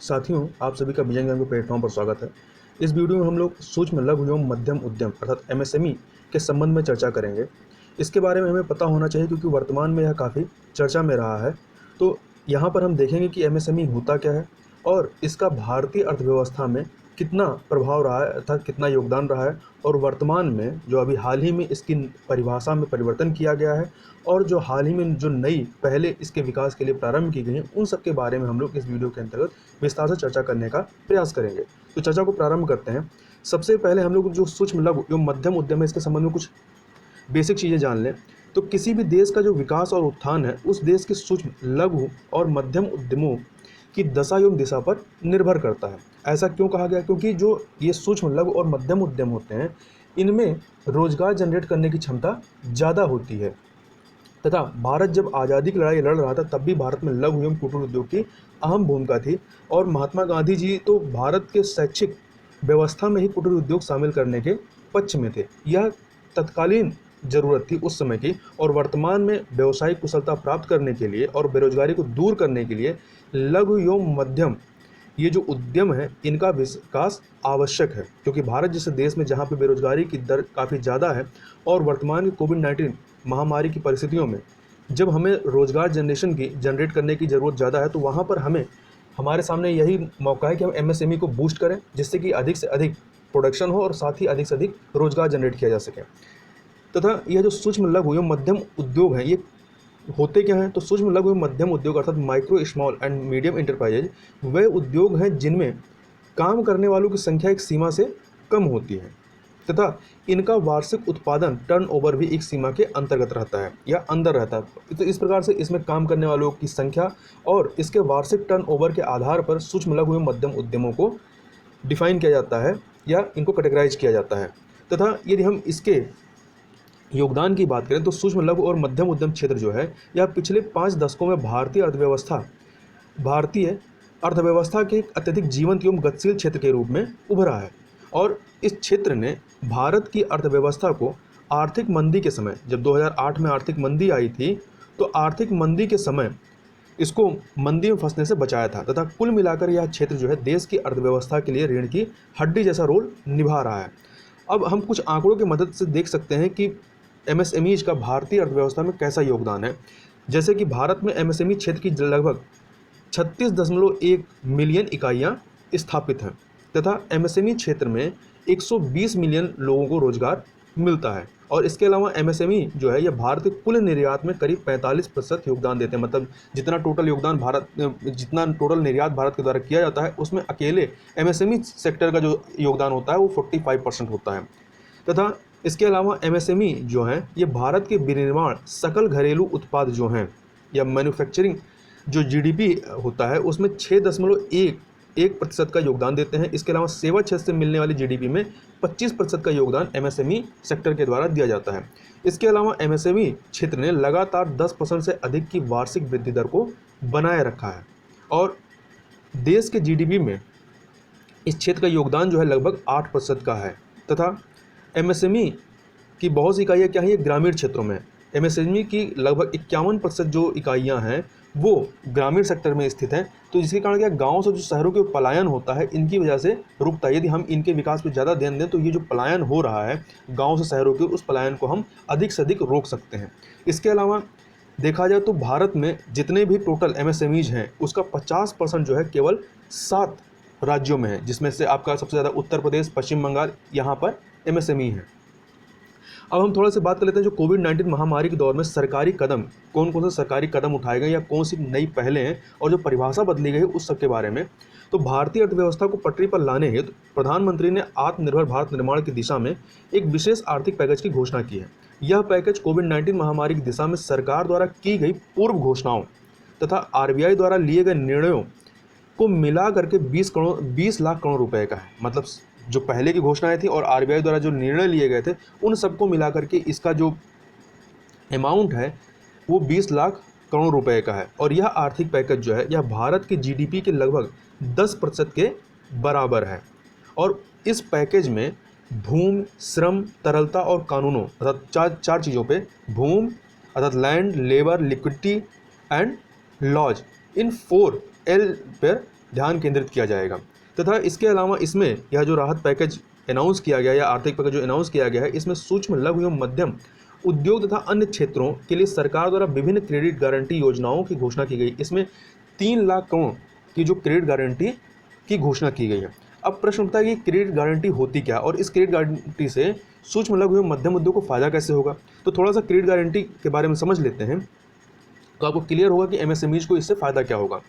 साथियों, आप सभी का विजन ज्ञान के प्लेटफॉर्म पर स्वागत है। इस वीडियो में हम लोग सूक्ष्म लघु एवं मध्यम उद्यम अर्थात एमएसएमई के संबंध में चर्चा करेंगे। इसके बारे में हमें पता होना चाहिए क्योंकि वर्तमान में यह काफ़ी चर्चा में रहा है। तो यहाँ पर हम देखेंगे कि एमएसएमई होता क्या है और इसका भारतीय अर्थव्यवस्था में कितना प्रभाव रहा है अर्थात कितना योगदान रहा है, और वर्तमान में जो अभी हाल ही में इसकी परिभाषा में परिवर्तन किया गया है और जो हाल ही में जो नई पहले इसके विकास के लिए प्रारंभ की गई हैं, उन सब के बारे में हम लोग इस वीडियो के अंतर्गत विस्तार से चर्चा करने का प्रयास करेंगे। तो चर्चा को प्रारंभ करते हैं। सबसे पहले हम लोग जो सूक्ष्म लघु एवं मध्यम उद्यम है, इसके संबंध में कुछ बेसिक चीज़ें जान लें। तो किसी भी देश का जो विकास और उत्थान है, उस देश के सूक्ष्म लघु और मध्यम उद्यमों की दशा एवं दिशा पर निर्भर करता है। ऐसा क्यों कहा गया? क्योंकि जो ये सूक्ष्म लघु और मध्यम उद्यम होते हैं, इनमें रोजगार जनरेट करने की क्षमता ज़्यादा होती है तथा भारत जब आज़ादी की लड़ाई लड़ रहा था तब भी भारत में लघु एवं कुटीर उद्योग की अहम भूमिका थी, और महात्मा गांधी जी तो भारत के शैक्षिक व्यवस्था में ही कुटीर उद्योग शामिल करने के पक्ष में थे। यह तत्कालीन जरूरत थी उस समय की, और वर्तमान में व्यवसायिक कुशलता प्राप्त करने के लिए और बेरोजगारी को दूर करने के लिए लघु एवं मध्यम ये जो उद्यम है, इनका विकास आवश्यक है। क्योंकि भारत जैसे देश में जहाँ पे बेरोजगारी की दर काफ़ी ज़्यादा है और वर्तमान की कोविड-19 महामारी की परिस्थितियों में जब हमें रोजगार जनरेट करने की ज़रूरत ज़्यादा है, तो वहाँ पर हमारे सामने यही मौका है कि हम एमएसएमई को बूस्ट करें, जिससे कि अधिक से अधिक प्रोडक्शन हो और साथ ही अधिक से अधिक रोजगार जनरेट किया जा सके। तथा यह जो सूक्ष्म लघु एवं मध्यम उद्योग हैं, ये होते क्या हैं? तो सूक्ष्म लघु एवं मध्यम उद्योग अर्थात micro small and medium enterprises वे उद्योग हैं जिनमें काम करने वालों की संख्या एक सीमा से कम होती है तथा इनका वार्षिक उत्पादन टर्नओवर भी एक सीमा के अंतर्गत रहता है या अंदर रहता है। तो इस प्रकार से इसमें काम करने वालों की संख्या और इसके वार्षिक टर्नओवर के आधार पर सूक्ष्म लघु एवं मध्यम उद्यमों को डिफाइन किया जाता है या इनको कैटेगराइज किया जाता है। तथा यदि हम इसके योगदान की बात करें तो सूक्ष्म लघु और मध्यम उद्यम क्षेत्र जो है, यह पिछले 5 दशकों में भारतीय अर्थव्यवस्था के एक अत्यधिक जीवंत एवं गतिशील क्षेत्र के रूप में उभरा है। और इस क्षेत्र ने भारत की अर्थव्यवस्था को आर्थिक मंदी के समय, जब 2008 में आर्थिक मंदी आई थी, तो आर्थिक मंदी के समय इसको मंदी में फंसने से बचाया था तथा कुल मिलाकर यह क्षेत्र जो है देश की अर्थव्यवस्था के लिए रीढ़ की हड्डी जैसा रोल निभा रहा है। अब हम कुछ आंकड़ों की मदद से देख सकते हैं कि एमएसएमईज का भारतीय अर्थव्यवस्था में कैसा योगदान है। जैसे कि भारत में एमएसएमई क्षेत्र की लगभग 36.1 मिलियन इकाइयाँ स्थापित हैं तथा एमएसएमई क्षेत्र में 120 मिलियन लोगों को रोजगार मिलता है। और इसके अलावा एमएसएमई जो है, यह भारत के कुल निर्यात में करीब 45% योगदान देते हैं। मतलब जितना टोटल निर्यात भारत के द्वारा किया जाता है, उसमें अकेले एमएसएमई सेक्टर का जो योगदान होता है वो 45% होता है। तथा इसके अलावा एमएसएमई जो है, ये भारत के विनिर्माण सकल घरेलू उत्पाद जो हैं या मैन्युफैक्चरिंग जो जीडीपी होता है, उसमें 6.1% का योगदान देते हैं। इसके अलावा सेवा क्षेत्र से मिलने वाली जीडीपी में 25% का योगदान एमएसएमई सेक्टर के द्वारा दिया जाता है। इसके अलावा एमएसएमई क्षेत्र ने लगातार 10% से अधिक की वार्षिक वृद्धि दर को बनाए रखा है और देश के जीडीपी में इस क्षेत्र का योगदान जो है लगभग 8% का है। तथा एमएसएमई की बहुत सी इकाइयाँ क्या हैं, ये ग्रामीण क्षेत्रों में। एमएसएमई की लगभग 51% जो इकाइयाँ हैं वो ग्रामीण सेक्टर में स्थित हैं। तो इसके कारण क्या, गाँव से जो शहरों के पलायन होता है, इनकी वजह से रुकता है। यदि हम इनके विकास पर ज़्यादा ध्यान दें तो ये जो पलायन हो रहा है गाँव से शहरों के, उस पलायन को हम अधिक से अधिक रोक सकते हैं। इसके अलावा देखा जाए तो भारत में जितने भी टोटल एमएसएमईज हैं, उसका 50% जो है केवल 7 राज्यों में है, जिसमें से आपका सबसे ज़्यादा उत्तर प्रदेश, पश्चिम बंगाल, यहाँ पर एमएसएमई है। अब हम थोड़ा सा बात कर लेते हैं जो कोविड-19 महामारी के दौर में सरकारी कदम, कौन कौन से सरकारी कदम उठाए गए या कौन सी नई पहलें हैं और जो परिभाषा बदली गई उस सब के बारे में। तो भारतीय अर्थव्यवस्था को पटरी पर लाने हेतु प्रधानमंत्री ने आत्मनिर्भर भारत निर्माण की दिशा में एक विशेष आर्थिक पैकेज की घोषणा की है। यह पैकेज कोविड-19 महामारी की दिशा में सरकार द्वारा की गई पूर्व घोषणाओं तथा आरबीआई द्वारा लिए गए निर्णयों को मिला करके 20 लाख करोड़ रुपए का है। मतलब जो पहले की घोषणाएं थी और आरबीआई द्वारा जो निर्णय लिए गए थे, उन सबको मिला करके इसका जो अमाउंट है वो 20 लाख करोड़ रुपए का है। और यह आर्थिक पैकेज जो है, यह भारत की जीडीपी के लगभग 10% के बराबर है। और इस पैकेज में भूमि, श्रम, तरलता और कानूनों अर्थात चार चीज़ों पे, भूमि अर्थात land, labour, liquidity and laws, in 4 L पर ध्यान केंद्रित किया जाएगा। तथा इसके अलावा इसमें यह जो राहत पैकेज अनाउंस किया गया या आर्थिक पैकेज जो अनाउंस किया गया है, इसमें सूक्ष्म लघु एवं मध्यम उद्योग तथा अन्य क्षेत्रों के लिए सरकार द्वारा विभिन्न क्रेडिट गारंटी योजनाओं की घोषणा की गई। इसमें 3 लाख करोड़ की जो क्रेडिट गारंटी की घोषणा की गई है। अब प्रश्न उठता है कि क्रेडिट गारंटी होती क्या, और इस क्रेडिट गारंटी से सूक्ष्म लघु एवं मध्यम उद्योग को फायदा कैसे होगा। तो थोड़ा सा क्रेडिट गारंटी के बारे में समझ लेते हैं, तो आपको क्लियर होगा कि एमएसएमईज को इससे फायदा क्या होगा।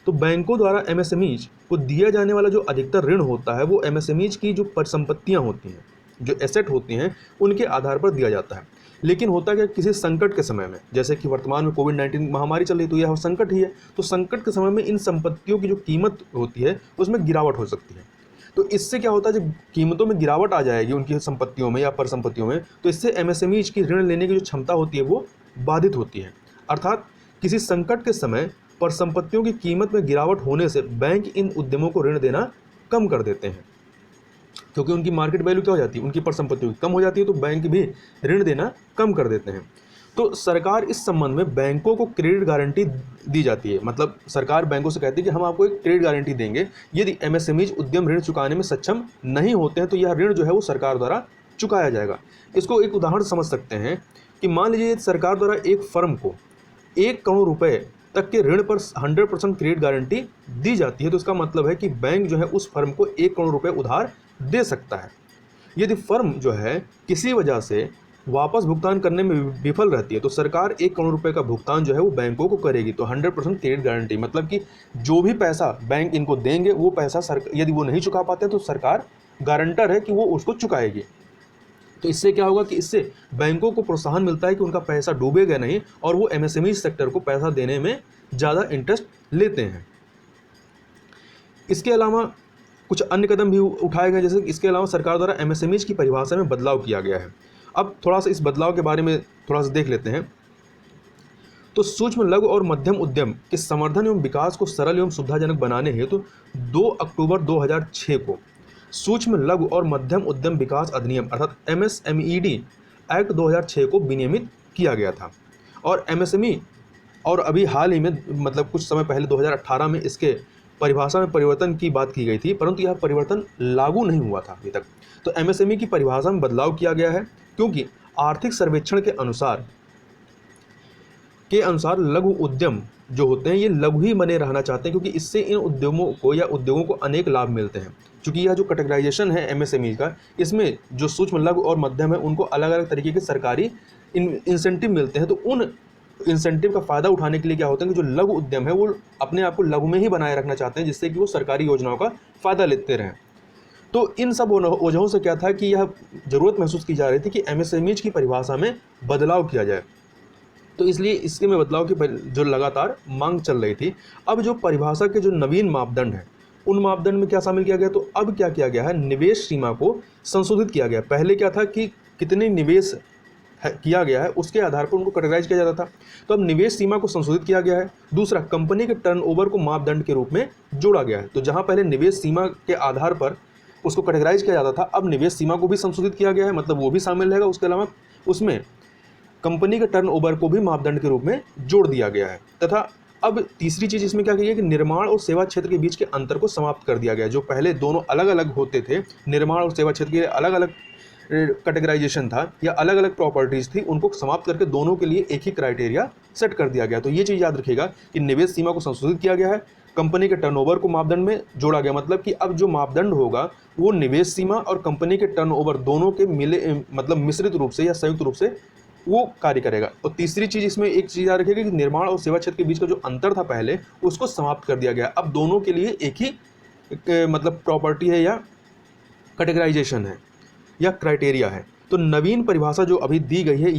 तो बैंकों द्वारा एमएसएमईज को दिया जाने वाला जो अधिकतर ऋण होता है वो एमएसएमईज की जो परिसंपत्तियां होती हैं, जो एसेट होती हैं, उनके आधार पर दिया जाता है। लेकिन होता क्या, किसी संकट के समय में, जैसे कि वर्तमान में कोविड-19 महामारी चल रही, तो यह संकट ही है, तो संकट के समय में इन संपत्तियों की जो कीमत होती है उसमें गिरावट हो सकती है। तो इससे क्या होता है, जब कीमतों में गिरावट आ जाएगी उनकी संपत्तियों में या परिसंपत्तियों में, तो इससे एमएसएमईज की ऋण लेने की जो क्षमता होती है वो बाधित होती है। अर्थात किसी संकट के समय परिसंपत्तियों की कीमत में गिरावट होने से बैंक इन उद्यमों को ऋण देना कम कर देते हैं, क्योंकि उनकी मार्केट वैल्यू क्या हो जाती है, उनकी परिसंपत्तियों की कम हो जाती है, तो बैंक भी ऋण देना कम कर देते हैं। तो सरकार इस संबंध में बैंकों को क्रेडिट गारंटी दी जाती है। मतलब सरकार बैंकों से कहती है कि हम आपको एक क्रेडिट गारंटी देंगे, यदि एमएसएमईज उद्यम ऋण चुकाने में सक्षम नहीं होते हैं तो यह ऋण जो है वो सरकार द्वारा चुकाया जाएगा। इसको एक उदाहरण समझ सकते हैं कि मान लीजिए सरकार द्वारा एक फर्म को 1 करोड़ रुपए तक के ऋण पर 100% क्रेडिट गारंटी दी जाती है, तो इसका मतलब है कि बैंक जो है उस फर्म को 1 करोड़ रुपए उधार दे सकता है। यदि फर्म जो है किसी वजह से वापस भुगतान करने में विफल रहती है तो सरकार 1 करोड़ रुपए का भुगतान जो है वो बैंकों को करेगी। तो 100% क्रेडिट गारंटी मतलब कि जो भी पैसा बैंक इनको देंगे वो पैसा यदि वो नहीं चुका पाते तो सरकार गारंटर है कि वो उसको चुकाएगी। तो इससे क्या होगा कि इससे बैंकों को प्रोत्साहन मिलता है कि उनका पैसा डूबेगा नहीं और वो एमएसएमई सेक्टर को पैसा देने में ज़्यादा इंटरेस्ट लेते हैं। इसके अलावा कुछ अन्य कदम भी उठाए गए, जैसे इसके अलावा सरकार द्वारा एमएसएमईज की परिभाषा में बदलाव किया गया है। अब थोड़ा सा इस बदलाव के बारे में थोड़ा सा देख लेते हैं। तो सूक्ष्म लघु और मध्यम उद्यम के संवर्धन एवं विकास को सरल एवं सुविधाजनक बनाने हेतु 2 अक्टूबर 2006 को सूक्ष्म लघु और मध्यम उद्यम विकास अधिनियम अर्थात एमएसएमईडी एक्ट 2006 को विनियमित किया गया था। और एमएसएमई और अभी हाल ही में मतलब कुछ समय पहले 2018 में इसके परिभाषा में परिवर्तन की बात की गई थी, परंतु यह परिवर्तन लागू नहीं हुआ था अभी तक। तो एमएसएमई की परिभाषा में बदलाव किया गया है, क्योंकि आर्थिक सर्वेक्षण के अनुसार लघु उद्यम जो होते हैं ये लघु ही बने रहना चाहते हैं, क्योंकि इससे इन उद्यमों को या उद्योगों को अनेक लाभ मिलते हैं। क्योंकि यह जो कैटेगराइजेशन है एमएसएमई का, इसमें जो सूक्ष्म लघु और मध्यम है उनको अलग अलग तरीके के सरकारी इंसेंटिव मिलते हैं। तो उन इंसेंटिव का फ़ायदा उठाने के लिए क्या होता है कि जो लघु उद्यम है वो अपने आप को लघु में ही बनाए रखना चाहते हैं, जिससे कि वो सरकारी योजनाओं का फ़ायदा लेते रहें। तो इन सब वजहों से क्या था कि यह ज़रूरत महसूस की जा रही थी कि एमएसएमईज की परिभाषा में बदलाव किया जाए। तो इसलिए इसके में बदलाव की जो लगातार मांग चल रही थी। अब जो परिभाषा के जो नवीन मापदंड हैं उन मापदंड में क्या शामिल किया गया, तो अब क्या किया गया है, निवेश सीमा को संशोधित किया गया। पहले क्या था कि कितने निवेश किया गया है उसके आधार पर उनको कैटेगराइज किया जाता था, तो अब निवेश सीमा को संशोधित किया गया है। दूसरा, कंपनी के टर्नओवर को मापदंड के रूप में जोड़ा गया है। तो जहां पहले निवेश सीमा के आधार पर उसको कैटेगराइज किया जाता था, अब निवेश सीमा को भी संशोधित किया गया है, मतलब वो भी शामिल रहेगा। उसके अलावा उसमें कंपनी के टर्नओवर को भी मापदंड के रूप में जोड़ दिया गया है। तथा अब तीसरी चीज़ इसमें क्या की गई कि निर्माण और सेवा क्षेत्र के बीच के अंतर को समाप्त कर दिया गया। जो पहले दोनों अलग अलग होते थे, निर्माण और सेवा क्षेत्र के अलग अलग कैटेगराइजेशन था या अलग अलग प्रॉपर्टीज़ थी, उनको समाप्त करके दोनों के लिए एक ही क्राइटेरिया सेट कर दिया गया। तो ये चीज़ याद रखिएगा कि निवेश सीमा को संशोधित किया गया है, कंपनी के टर्नओवर को मापदंड में जोड़ा गया। मतलब कि अब जो मापदंड होगा वो निवेश सीमा और कंपनी के टर्नओवर दोनों के मतलब मिश्रित रूप से या संयुक्त रूप से वो कार्य करेगा। और तीसरी चीज़ इसमें एक चीज़ याद रखिएगा कि निर्माण और सेवा क्षेत्र के बीच का जो अंतर था पहले, उसको समाप्त कर दिया गया। अब दोनों के लिए एक ही मतलब प्रॉपर्टी है या कैटेगराइजेशन है या क्राइटेरिया है। तो नवीन परिभाषा जो अभी दी गई है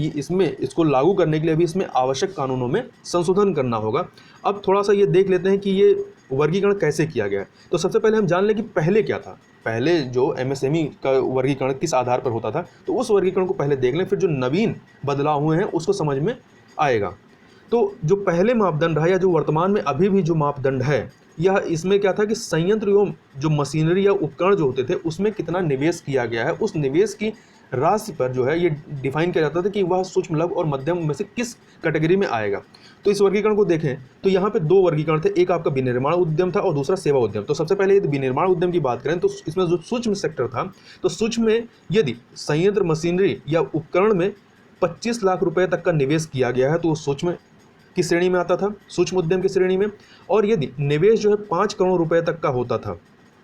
इसको लागू करने के लिए अभी इसमें आवश्यक कानूनों में संशोधन करना होगा। अब थोड़ा सा ये देख लेते हैं कि ये वर्गीकरण कैसे किया गया है। तो सबसे पहले हम जान लें कि पहले क्या था। पहले जो एमएसएमई का वर्गीकरण किस आधार पर होता था, तो उस वर्गीकरण को पहले देख लें, फिर जो नवीन बदलाव हुए हैं उसको समझ में आएगा। तो जो पहले मापदंड है या जो वर्तमान में अभी भी जो मापदंड है, यह इसमें क्या था कि संयंत्र एवं जो मशीनरी या उपकरण जो होते थे उसमें कितना निवेश किया गया है, उस निवेश की राशि पर जो है ये डिफाइन किया जाता था कि वह सूक्ष्म, लघु और मध्यम में से किस कैटेगरी में आएगा। तो इस वर्गीकरण को देखें तो यहाँ पे दो वर्गीकरण थे, एक आपका विनिर्माण उद्यम था और दूसरा सेवा उद्यम। तो सबसे पहले यदि विनिर्माण उद्यम की बात करें तो इसमें जो सूक्ष्म सेक्टर था, तो सूक्ष्म में यदि संयंत्र, मशीनरी या उपकरण में 25 लाख रुपए तक का निवेश किया गया है तो वो सूक्ष्म की श्रेणी में आता था, सूक्ष्म उद्यम की श्रेणी में। और यदि निवेश जो है 5 करोड़ रुपए तक का होता था,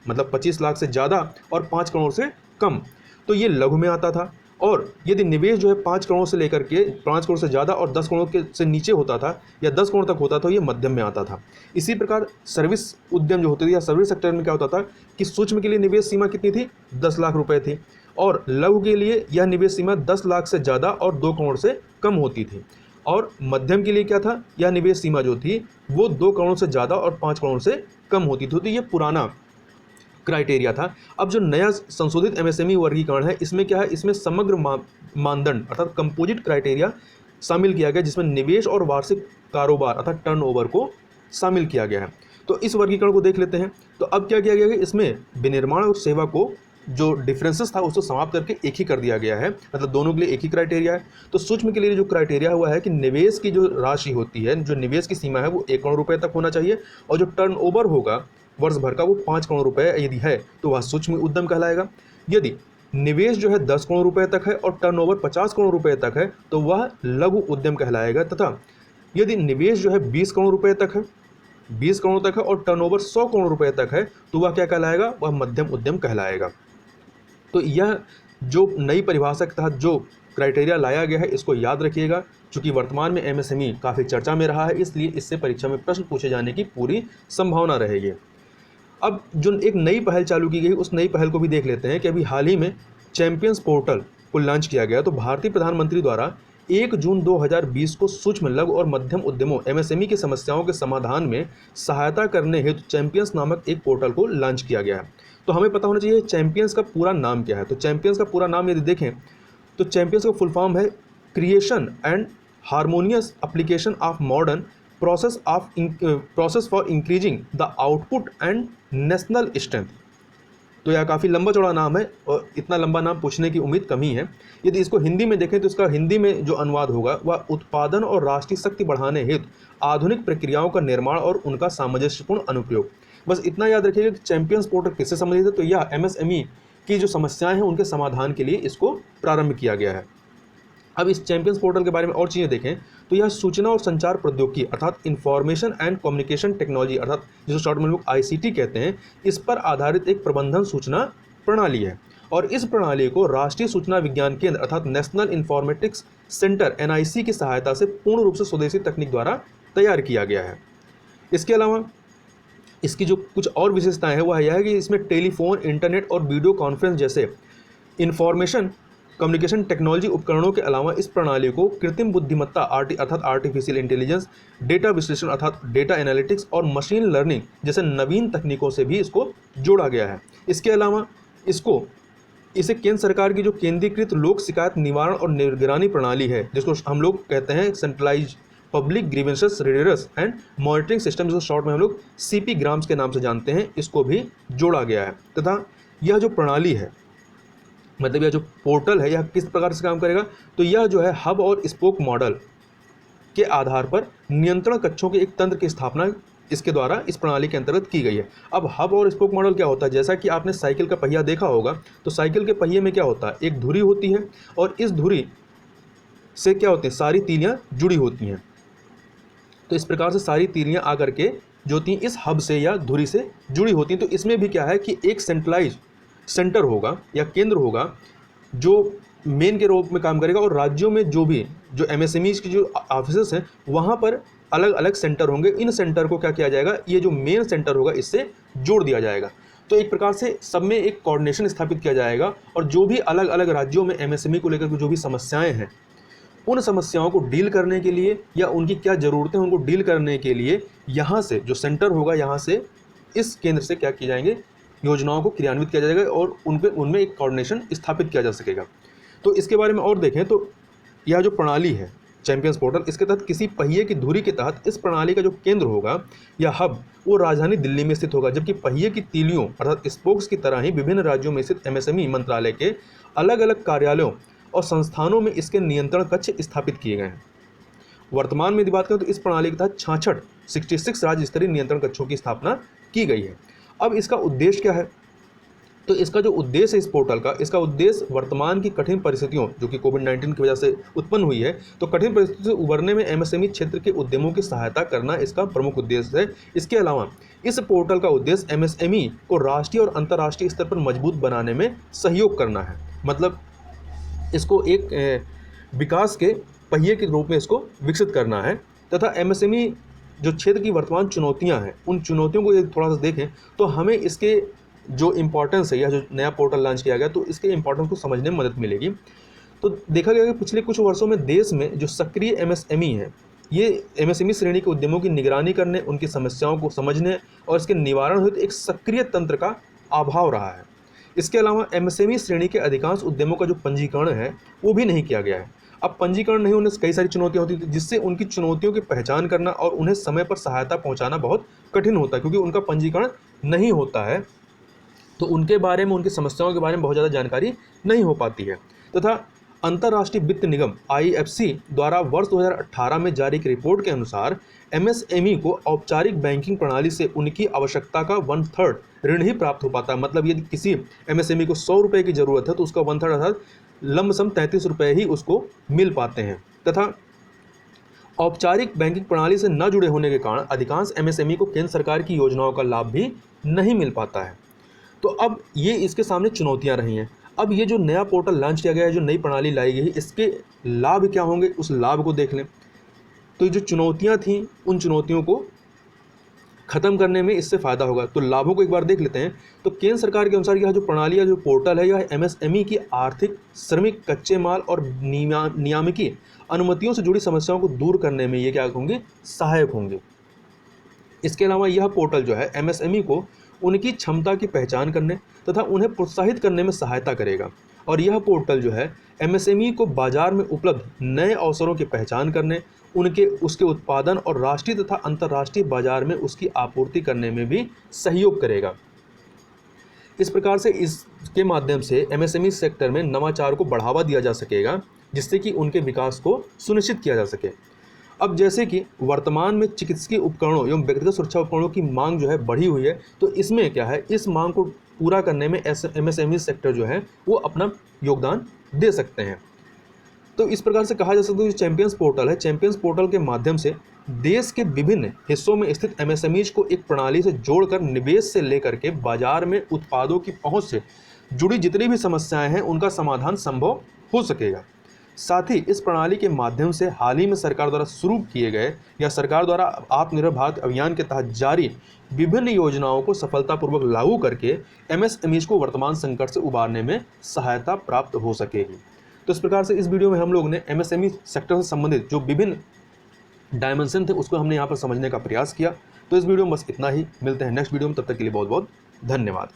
मतलब 25 लाख से ज़्यादा और 5 करोड़ से कम, तो ये लघु में आता था। और यदि निवेश जो है 5 करोड़ से लेकर के 5 करोड़ से ज़्यादा और 10 करोड़ के से नीचे होता था या 10 करोड़ तक होता था, ये मध्यम में आता था। इसी प्रकार सर्विस उद्यम जो होते थे या सर्विस सेक्टर में क्या होता था कि सूक्ष्म के लिए निवेश सीमा कितनी थी, 10 लाख रुपए थी, और लघु के लिए यह निवेश सीमा 10 लाख से ज़्यादा और 2 करोड़ से कम होती थी। और मध्यम के लिए क्या था, यह निवेश सीमा जो थी वो 2 करोड़ से ज़्यादा और 5 करोड़ से कम होती थी। तो ये पुराना क्राइटेरिया था। अब जो नया संशोधित एमएसएमई वर्गीकरण है, इसमें क्या है, इसमें समग्र मानदंड अर्थात कंपोजिट क्राइटेरिया शामिल किया गया, जिसमें निवेश और वार्षिक कारोबार अर्थात टर्नओवर को शामिल किया गया है। तो इस वर्गीकरण को देख लेते हैं। तो अब क्या किया गया है, इसमें विनिर्माण और सेवा को जो डिफरेंसेस था उसको समाप्त करके एक ही कर दिया गया है, मतलब दोनों के लिए एक ही क्राइटेरिया है। तो सूक्ष्म के लिए जो क्राइटेरिया हुआ है कि निवेश की जो राशि होती है, जो निवेश की सीमा है वो 1 करोड़ रुपए तक होना चाहिए, और जो टर्नओवर होगा वर्ष भर का वो 5 करोड़ रुपए यदि है तो वह सूक्ष्म उद्यम कहलाएगा। यदि निवेश जो है 10 करोड़ रुपए तक है और टर्नओवर 50 करोड़ रुपए तक है तो वह लघु उद्यम कहलाएगा। तथा यदि निवेश जो है 20 करोड़ रुपए तक है, 20 करोड़ तक है और टर्नओवर 100 करोड़ रुपए तक है तो वह क्या कहलाएगा, वह मध्यम उद्यम कहलाएगा। तो यह जो नई परिभाषा के तहत जो क्राइटेरिया लाया गया है इसको याद रखिएगा। चूंकि वर्तमान में एमएसएमई काफ़ी चर्चा में रहा है, इसलिए इससे परीक्षा में प्रश्न पूछे जाने की पूरी संभावना रहेगी। अब जो एक नई पहल चालू की गई उस नई पहल को भी देख लेते हैं कि अभी हाल ही में चैंपियंस पोर्टल को लॉन्च किया गया। तो भारतीय प्रधानमंत्री द्वारा 1 जून 2020 को सूक्ष्म, लघु और मध्यम उद्यमों एमएसएमई की समस्याओं के समाधान में सहायता करने हेतु चैंपियंस नामक एक पोर्टल को लॉन्च किया गया है। तो हमें पता होना चाहिए चैंपियंस का पूरा नाम क्या है। तो चैंपियंस का पूरा नाम यदि देखें तो चैंपियंस का फुल फॉर्म है creation and harmonious application of modern process for increasing the output and national strength. तो यह काफ़ी लंबा चौड़ा नाम है और इतना लंबा नाम पूछने की उम्मीद कम ही है। यदि इसको हिंदी में देखें तो इसका हिंदी में जो अनुवाद होगा वह उत्पादन और राष्ट्रीय शक्ति बढ़ाने हेतु आधुनिक प्रक्रियाओं का निर्माण और उनका सामंजस्यपूर्ण अनुप्रयोग। बस इतना याद रखिएगा कि चैंपियंस पोर्टल किससे संबंधित है। तो यह एमएसएमई की जो समस्याएं हैं उनके समाधान के लिए इसको प्रारंभ किया गया है। अब इस चैंपियंस पोर्टल के बारे में और चीज़ें देखें तो यह सूचना और संचार प्रौद्योगिकी अर्थात इंफॉर्मेशन एंड कम्युनिकेशन टेक्नोलॉजी अर्थात जिसे शॉर्ट में लोग आईसीटी कहते हैं, इस पर आधारित एक प्रबंधन सूचना प्रणाली है। और इस प्रणाली को राष्ट्रीय सूचना विज्ञान केंद्र अर्थात नेशनल इंफॉर्मेटिक्स सेंटर एनआईसी की सहायता से पूर्ण रूप से स्वदेशी तकनीक द्वारा तैयार किया गया है। इसके अलावा इसकी जो कुछ और विशेषताएं हैं वह यह है कि इसमें टेलीफोन, इंटरनेट और वीडियो कॉन्फ्रेंस जैसे इंफॉर्मेशन कम्युनिकेशन टेक्नोलॉजी उपकरणों के अलावा इस प्रणाली को कृत्रिम बुद्धिमत्ता अर्थात आर्टिफिशियल इंटेलिजेंस, डेटा विश्लेषण अर्थात डेटा एनालिटिक्स और मशीन लर्निंग जैसे नवीन तकनीकों से भी इसको जोड़ा गया है। इसके अलावा इसे केंद्र सरकार की जो केंद्रीकृत लोक शिकायत निवारण और निगरानी प्रणाली है, जिसको हम लोग कहते हैं centralized public grievances redress and monitoring system, जिसको शॉर्ट में हम लोग सीपी ग्राम्स के नाम से जानते हैं, इसको भी जोड़ा गया है। तथा यह जो प्रणाली है, मतलब यह जो पोर्टल है, यह किस प्रकार से काम करेगा, तो यह जो है हब और स्पोक मॉडल के आधार पर नियंत्रण कक्षों के एक तंत्र की स्थापना इसके द्वारा इस प्रणाली के अंतर्गत की गई है। अब हब और स्पोक मॉडल क्या होता है, जैसा कि आपने साइकिल का पहिया देखा होगा, तो साइकिल के पहिए में क्या होता है, एक धुरी होती है और इस धुरी से क्या होते हैं, सारी तीलियां जुड़ी होती हैं। तो इस प्रकार से सारी तीलियां आकर के जो होती हैं इस हब से या धुरी से जुड़ी होती हैं। तो इसमें भी क्या है कि एक सेंट्रलाइज सेंटर होगा या केंद्र होगा जो मेन के रूप में काम करेगा, और राज्यों में जो एमएसएमईज की जो ऑफिसेस हैं वहाँ पर अलग अलग सेंटर होंगे। इन सेंटर को क्या किया जाएगा, ये जो मेन सेंटर होगा इससे जोड़ दिया जाएगा। तो एक प्रकार से सब में एक कोऑर्डिनेशन स्थापित किया जाएगा, और जो भी अलग अलग राज्यों में एमएसएमई को लेकर जो भी समस्याएं हैं उन समस्याओं को डील करने के लिए या उनकी क्या ज़रूरतें हैं उनको डील करने के लिए यहाँ से जो सेंटर होगा, यहाँ से इस केंद्र से क्या किए जाएंगे, योजनाओं को क्रियान्वित किया जाएगा और उनमें एक कोऑर्डिनेशन स्थापित किया जा सकेगा। तो इसके बारे में और देखें तो यह जो प्रणाली है चैंपियंस पोर्टल, इसके तहत किसी पहिए की धुरी के तहत इस प्रणाली का जो केंद्र होगा या हब वो राजधानी दिल्ली में स्थित होगा, जबकि पहिए की तीलियों अर्थात स्पोक्स की तरह ही विभिन्न राज्यों में स्थित एमएसएमई मंत्रालय के अलग अलग कार्यालयों और संस्थानों में इसके नियंत्रण कक्ष स्थापित किए गए हैं। वर्तमान में यदि बात करें तो इस प्रणाली के तहत 66 राज्य स्तरीय नियंत्रण कक्षों की स्थापना की गई है। अब इसका उद्देश्य क्या है? तो इसका जो उद्देश्य है इस पोर्टल का, इसका उद्देश्य वर्तमान की कठिन परिस्थितियों जो कि कोविड-19 की वजह से उत्पन्न हुई है, तो कठिन परिस्थितियों से उबरने में एमएसएमई क्षेत्र के उद्यमों की सहायता करना इसका प्रमुख उद्देश्य है। इसके अलावा इस पोर्टल का उद्देश्य एमएसएमई को राष्ट्रीय और अंतर्राष्ट्रीय स्तर पर मजबूत बनाने में सहयोग करना है। मतलब इसको एक विकास के पहिए के रूप में इसको विकसित करना है तथा एमएसएमई जो क्षेत्र की वर्तमान चुनौतियां हैं, उन चुनौतियों को यदि थोड़ा सा देखें तो हमें इसके जो इम्पोर्टेंस है या जो नया पोर्टल लॉन्च किया गया तो इसके इम्पोर्टेंस को समझने में मदद मिलेगी। तो देखा गया कि पिछले कुछ वर्षों में देश में जो सक्रिय एमएसएमई है, ये एमएसएमई श्रेणी के उद्यमों की निगरानी करने, उनकी समस्याओं को समझने और इसके निवारण हेतु एक सक्रिय तंत्र का अभाव रहा है। इसके अलावा एमएसएमई श्रेणी के अधिकांश उद्यमों का जो पंजीकरण है वो भी नहीं किया गया है। अब पंजीकरण नहीं होने से कई सारी चुनौतियां होती थी, जिससे उनकी चुनौतियों की पहचान करना और उन्हें समय पर सहायता पहुंचाना बहुत कठिन होता है, क्योंकि उनका पंजीकरण नहीं होता है तो उनके बारे में, उनकी समस्याओं के बारे में बहुत ज़्यादा जानकारी नहीं हो पाती है। तथा अंतर्राष्ट्रीय वित्त निगम IFC द्वारा वर्ष 2018 में जारी एक रिपोर्ट के अनुसार एमएसएमई को औपचारिक बैंकिंग प्रणाली से उनकी आवश्यकता का 1/3 ऋण ही प्राप्त हो पाता है। मतलब यदि किसी एमएसएमई को 100 रुपये की ज़रूरत है तो उसका 1/3 अर्थात लमसम 33 रुपये ही उसको मिल पाते हैं। तथा औपचारिक बैंकिंग प्रणाली से न जुड़े होने के कारण अधिकांश एमएसएमई को केंद्र सरकार की योजनाओं का लाभ भी नहीं मिल पाता है। तो अब ये इसके सामने चुनौतियां रही हैं। अब ये जो नया पोर्टल लॉन्च किया गया है, जो नई प्रणाली लाई गई है, इसके लाभ क्या होंगे उस लाभ को देख लें। तो ये जो चुनौतियां थीं उन चुनौतियों को ख़त्म करने में इससे फ़ायदा होगा। तो लाभों को एक बार देख लेते हैं। तो केंद्र सरकार के अनुसार यह जो प्रणाली या जो पोर्टल है, यह एमएसएमई की आर्थिक, श्रमिक, कच्चे माल और नियामकी अनुमतियों से जुड़ी समस्याओं को दूर करने में ये क्या होंगे, सहायक होंगे। इसके अलावा यह पोर्टल जो है एमएसएमई को उनकी क्षमता की पहचान करने तथा उन्हें प्रोत्साहित करने में सहायता करेगा। और यह पोर्टल जो है एमएसएमई को बाजार में उपलब्ध नए अवसरों की पहचान करने, उसके उत्पादन और राष्ट्रीय तथा अंतर्राष्ट्रीय बाजार में उसकी आपूर्ति करने में भी सहयोग करेगा। इस प्रकार से इसके माध्यम से एमएसएमई सेक्टर में नवाचार को बढ़ावा दिया जा सकेगा, जिससे कि उनके विकास को सुनिश्चित किया जा सके। अब जैसे कि वर्तमान में चिकित्सकीय उपकरणों एवं व्यक्तिगत सुरक्षा उपकरणों की मांग जो है बढ़ी हुई है, तो इसमें क्या है, इस मांग को पूरा करने में एमएसएमई सेक्टर जो है वो अपना योगदान दे सकते हैं। तो इस प्रकार से कहा जा सकता है कि चैंपियंस पोर्टल है, चैंपियंस पोर्टल के माध्यम से देश के विभिन्न हिस्सों में स्थित एमएसएमईज को एक प्रणाली से जोड़कर निवेश से लेकर के बाजार में उत्पादों की पहुंच से जुड़ी जितनी भी समस्याएं हैं उनका समाधान संभव हो सकेगा। साथ ही इस प्रणाली के माध्यम से हाल ही में सरकार द्वारा शुरू किए गए या सरकार द्वारा आत्मनिर्भर भारत अभियान के तहत जारी विभिन्न योजनाओं को सफलतापूर्वक लागू करके एमएसएमईज को वर्तमान संकट से उबारने में सहायता प्राप्त हो सकेगी। तो इस प्रकार से इस वीडियो में हम लोग ने एमएसएमई सेक्टर से संबंधित जो विभिन्न डायमेंशन थे उसको हमने यहाँ पर समझने का प्रयास किया। तो इस वीडियो में बस इतना ही। मिलते हैं नेक्स्ट वीडियो में, तब तक के लिए बहुत बहुत धन्यवाद।